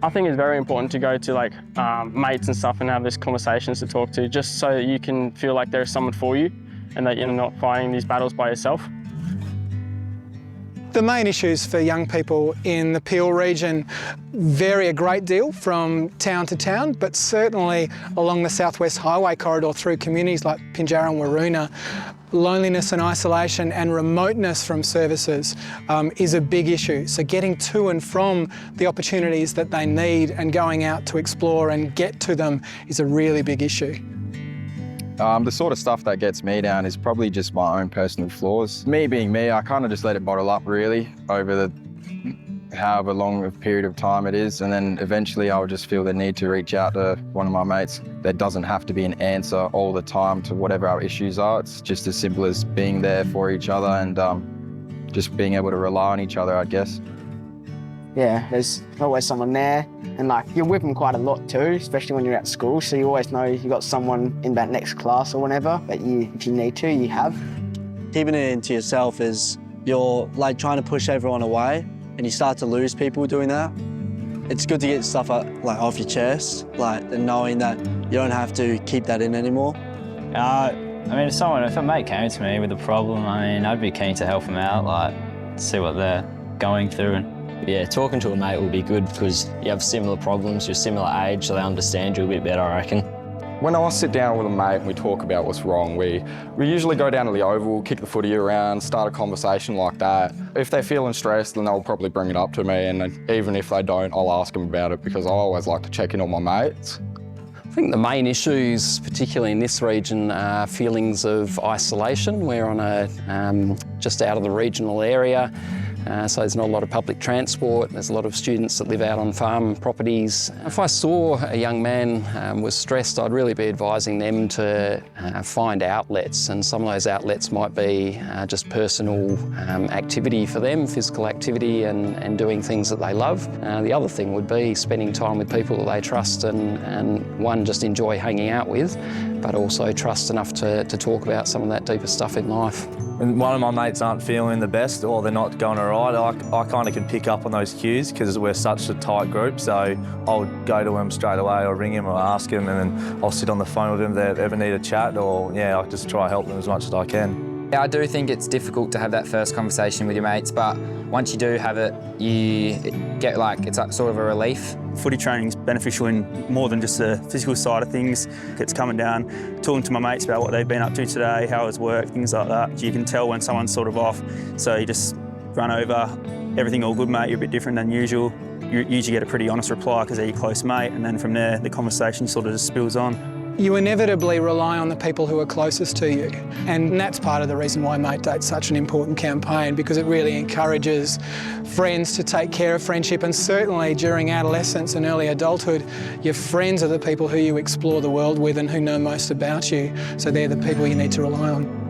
I think it's very important to go to like mates and stuff and have these conversations to talk to, just so that you can feel like there's someone for you and that you're not fighting these battles by yourself. The main issues for young people in the Peel region vary a great deal from town to town, but certainly along the South West Highway corridor through communities like Pinjarra and Waroona, loneliness and isolation and remoteness from services is a big issue. So getting to and from the opportunities that they need and going out to explore and get to them is a really big issue. The sort of stuff that gets me down is probably just my own personal flaws. Me being me, I kind of just let it bottle up really over the however long a period of time it is, and then eventually I'll just feel the need to reach out to one of my mates. There doesn't have to be an answer all the time to whatever our issues are. It's just as simple as being there for each other and just being able to rely on each other, I guess. Yeah, there's always someone there, and like you're with them quite a lot too, especially when you're at school, so you always know you've got someone in that next class or whatever that if you need to, you have. Keeping it into yourself is you're like trying to push everyone away and you start to lose people doing that. It's good to get stuff off your chest, and knowing that you don't have to keep that in anymore. I mean, if a mate came to me with a problem, I'd be keen to help them out, see what they're going through. Yeah, talking to a mate will be good because you have similar problems, you're similar age, so they understand you a bit better, I reckon. When I sit down with a mate and we talk about what's wrong, we usually go down to the oval, kick the footy around, start a conversation like that. If they're feeling stressed, then they'll probably bring it up to me, and even if they don't, I'll ask them about it because I always like to check in on my mates. I think the main issues, particularly in this region, are feelings of isolation. We're on just out of the regional area. So there's not a lot of public transport. There's a lot of students that live out on farm properties. If I saw a young man was stressed, I'd really be advising them to find outlets, and some of those outlets might be just personal activity for them, physical activity and doing things that they love. The other thing would be spending time with people that they trust and one, just enjoy hanging out with, but also trust enough to talk about some of that deeper stuff in life. When one of my mates aren't feeling the best or they're not going all right, I kind of can pick up on those cues because we're such a tight group. So I'll go to him straight away or ring him or ask him, and then I'll sit on the phone with him if they ever need a chat, or yeah, I'll just try to help them as much as I can. Yeah, I do think it's difficult to have that first conversation with your mates, but once you do have it, you get it's sort of a relief. Footy training's beneficial in more than just the physical side of things. It's coming down, talking to my mates about what they've been up to today, how it's worked, things like that. You can tell when someone's sort of off, so you just run over, everything all good, mate, you're a bit different than usual. You usually get a pretty honest reply because they're your close mate, and then from there, the conversation sort of just spills on. You inevitably rely on the people who are closest to you, and that's part of the reason why M8D8's such an important campaign, because it really encourages friends to take care of friendship, and certainly during adolescence and early adulthood, your friends are the people who you explore the world with and who know most about you, so they're the people you need to rely on.